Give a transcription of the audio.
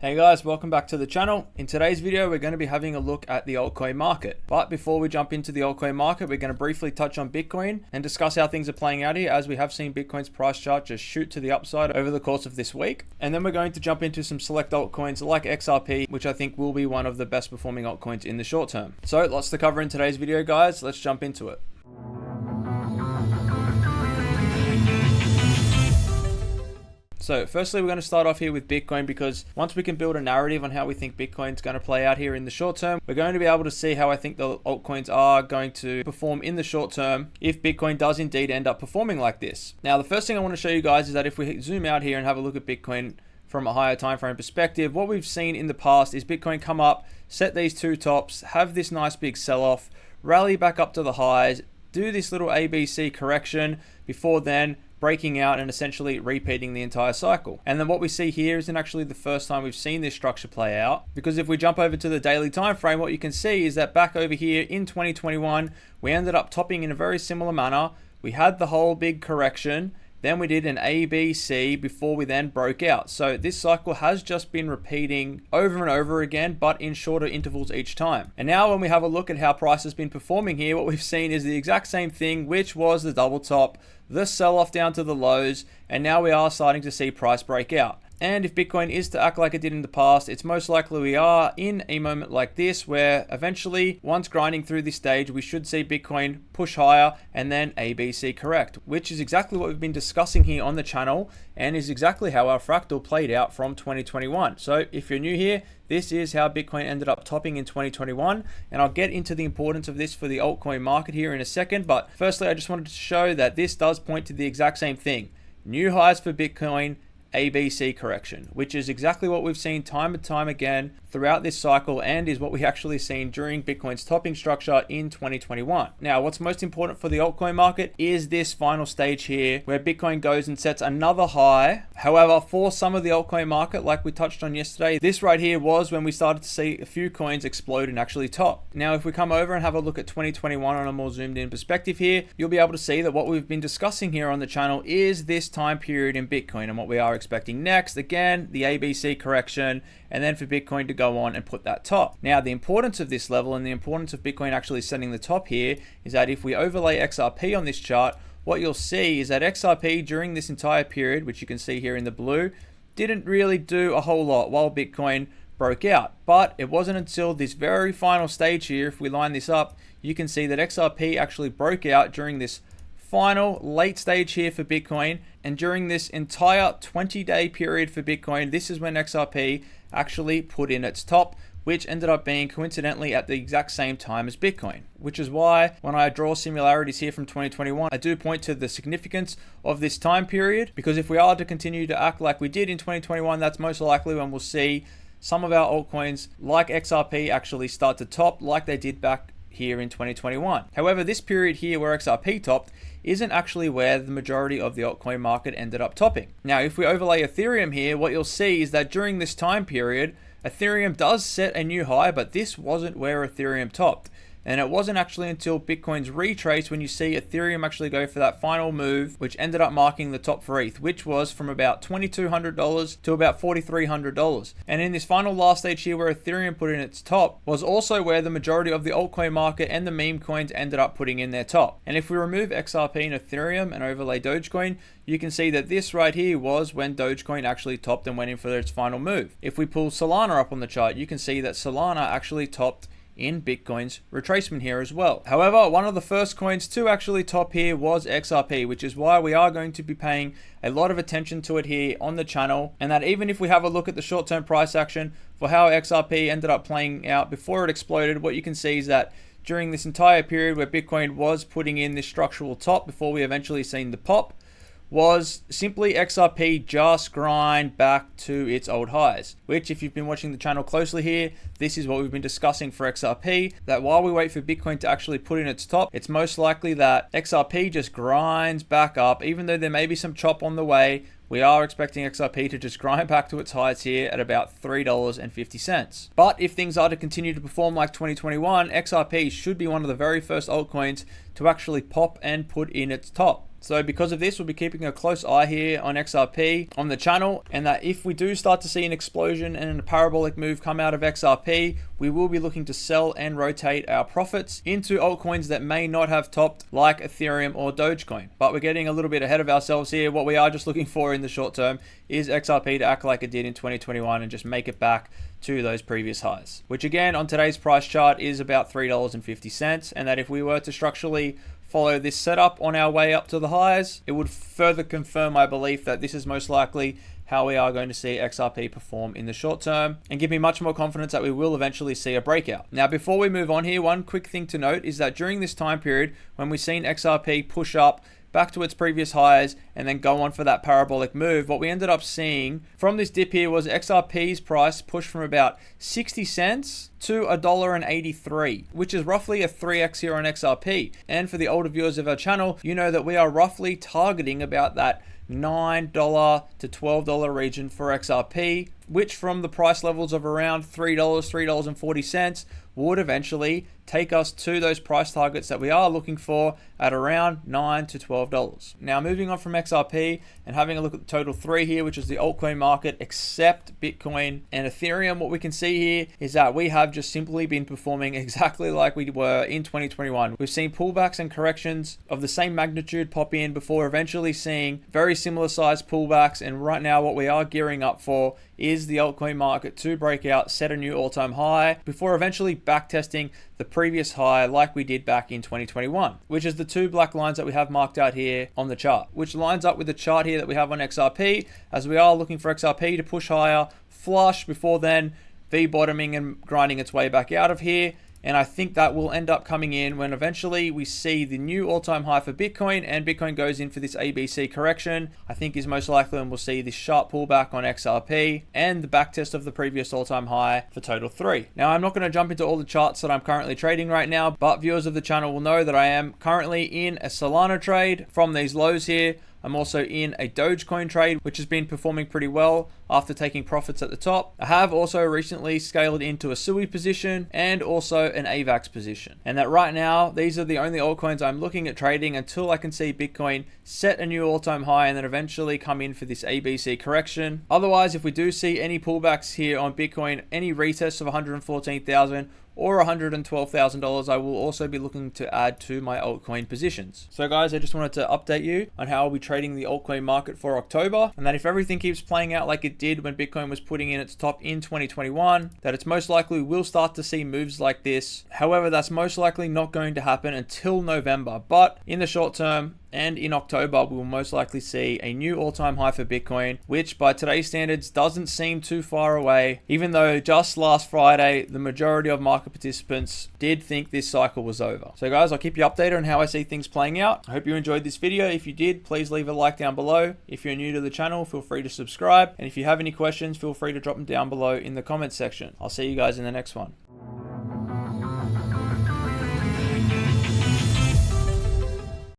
Hey guys, welcome back to the channel. In today's video, we're going to be having a look at the altcoin market. But before we jump into the altcoin market, we're going to briefly touch on Bitcoin and discuss how things are playing out here, as we have seen Bitcoin's price chart just shoot to the upside over the course of this week. And then we're going to jump into some select altcoins like XRP, which I think will be one of the best performing altcoins in the short term. So lots to cover in today's video, guys. Let's jump into it. So firstly, we're going to start off here with Bitcoin, because once we can build a narrative on how we think Bitcoin's going to play out here in the short term, we're going to be able to see how I think the altcoins are going to perform in the short term if Bitcoin does indeed end up performing like this. Now, the first thing I want to show you guys is that if we zoom out here and have a look at Bitcoin from a higher time frame perspective, what we've seen in the past is Bitcoin come up, set these two tops, have this nice big sell-off, rally back up to the highs, do this little ABC correction before then breaking out and essentially repeating the entire cycle. And then what we see here isn't actually the first time we've seen this structure play out, because if we jump over to the daily time frame, what you can see is that back over here in 2021, we ended up topping in a very similar manner. We had the whole big correction, then we did an ABC before we then broke out. So this cycle has just been repeating over and over again, but in shorter intervals each time. And now when we have a look at how price has been performing here, what we've seen is the exact same thing, which was the double top, the sell-off down to the lows, and now we are starting to see price break out. And if Bitcoin is to act like it did in the past, it's most likely we are in a moment like this, where eventually, once grinding through this stage, we should see Bitcoin push higher and then ABC correct, which is exactly what we've been discussing here on the channel and is exactly how our fractal played out from 2021. So if you're new here, this is how Bitcoin ended up topping in 2021, and I'll get into the importance of this for the altcoin market here in a second. But firstly, I just wanted to show that this does point to the exact same thing. New highs for Bitcoin, ABC correction, which is exactly what we've seen time and time again throughout this cycle, and is what we actually seen during Bitcoin's topping structure in 2021. Now, what's most important for the altcoin market is this final stage here, where Bitcoin goes and sets another high. However, for some of the altcoin market, like we touched on yesterday, this right here was when we started to see a few coins explode and actually top. Now, if we come over and have a look at 2021 on a more zoomed in perspective here, you'll be able to see that what we've been discussing here on the channel is this time period in Bitcoin, and what we are expecting next, again, the ABC correction, and then for Bitcoin to go on and put that top. Now, the importance of this level and the importance of Bitcoin actually setting the top here is that if we overlay XRP on this chart, what you'll see is that XRP during this entire period, which you can see here in the blue, didn't really do a whole lot while Bitcoin broke out. But it wasn't until this very final stage here, if we line this up, you can see that XRP actually broke out during this final late stage here for Bitcoin, and during this entire 20-day period for Bitcoin, this is when XRP actually put in its top, which ended up being coincidentally at the exact same time as Bitcoin, which is why when I draw similarities here from 2021, I do point to the significance of this time period, because if we are to continue to act like we did in 2021, that's most likely when we'll see some of our altcoins like XRP actually start to top like they did back here in 2021. However, this period here where XRP topped isn't actually where the majority of the altcoin market ended up topping. Now, if we overlay Ethereum here, what you'll see is that during this time period, Ethereum does set a new high, but this wasn't where Ethereum topped. And it wasn't actually until Bitcoin's retrace when you see Ethereum actually go for that final move, which ended up marking the top for ETH, which was from about $2,200 to about $4,300. And in this final last stage here where Ethereum put in its top was also where the majority of the altcoin market and the meme coins ended up putting in their top. And if we remove XRP and Ethereum and overlay Dogecoin, you can see that this right here was when Dogecoin actually topped and went in for its final move. If we pull Solana up on the chart, you can see that Solana actually topped in Bitcoin's retracement here as well. However, one of the first coins to actually top here was XRP, which is why we are going to be paying a lot of attention to it here on the channel. And that even if we have a look at the short-term price action for how XRP ended up playing out before it exploded, what you can see is that during this entire period where Bitcoin was putting in this structural top before we eventually seen the pop, was simply XRP just grind back to its old highs, which if you've been watching the channel closely here, this is what we've been discussing for XRP, that while we wait for Bitcoin to actually put in its top, it's most likely that XRP just grinds back up. Even though there may be some chop on the way, we are expecting XRP to just grind back to its highs here at about $3.50. But if things are to continue to perform like 2021, XRP should be one of the very first altcoins to actually pop and put in its top. So because of this, we'll be keeping a close eye here on XRP on the channel, and that if we do start to see an explosion and a parabolic move come out of XRP, we will be looking to sell and rotate our profits into altcoins that may not have topped, like Ethereum or Dogecoin. But we're getting a little bit ahead of ourselves here. What we are just looking for in the short term is XRP to act like it did in 2021 and just make it back to those previous highs, which again on today's price chart is about $3.50, and that if we were to structurally follow this setup on our way up to the highs, it would further confirm my belief that this is most likely how we are going to see XRP perform in the short term, and give me much more confidence that we will eventually see a breakout. Now, before we move on here, one quick thing to note is that during this time period, when we've seen XRP push up back to its previous highs and then go on for that parabolic move, what we ended up seeing from this dip here was XRP's price pushed from about 60 cents to $1.83, which is roughly a 3x here on XRP. And for the older viewers of our channel, you know that we are roughly targeting about that $9 to $12 region for XRP, which from the price levels of around $3, $3.40 would eventually take us to those price targets that we are looking for at around $9 to $12. Now, moving on from XRP and having a look at the total three here, which is the altcoin market except Bitcoin and Ethereum, what we can see here is that we have just simply been performing exactly like we were in 2021. We've seen pullbacks and corrections of the same magnitude pop in before eventually seeing very similar sized pullbacks, and right now what we are gearing up for is the altcoin market to break out, set a new all-time high before eventually backtesting the previous high like we did back in 2021, which is the two black lines that we have marked out here on the chart, which lines up with the chart here that we have on XRP, as we are looking for XRP to push higher, flush before then V-bottoming and grinding its way back out of here. And I think that will end up coming in when eventually we see the new all-time high for Bitcoin, and Bitcoin goes in for this ABC correction. I think is most likely when we'll see this sharp pullback on XRP and the backtest of the previous all-time high for total 3. Now, I'm not going to jump into all the charts that I'm currently trading right now, but viewers of the channel will know that I am currently in a Solana trade from these lows here. I'm also in a Dogecoin trade, which has been performing pretty well after taking profits at the top. I have also recently scaled into a SUI position and also an AVAX position. And that right now, these are the only altcoins I'm looking at trading until I can see Bitcoin set a new all-time high and then eventually come in for this ABC correction. Otherwise, if we do see any pullbacks here on Bitcoin, any retests of 114,000 or $112,000, I will also be looking to add to my altcoin positions. So guys, I just wanted to update you on how I'll be trading the altcoin market for October, and that if everything keeps playing out like it did when Bitcoin was putting in its top in 2021, that it's most likely we'll start to see moves like this. However, that's most likely not going to happen until November, but in the short term, and in October, we will most likely see a new all-time high for Bitcoin, which by today's standards doesn't seem too far away, even though just last Friday, the majority of market participants did think this cycle was over. So guys, I'll keep you updated on how I see things playing out. I hope you enjoyed this video. If you did, please leave a like down below. If you're new to the channel, feel free to subscribe. And if you have any questions, feel free to drop them down below in the comments section. I'll see you guys in the next one.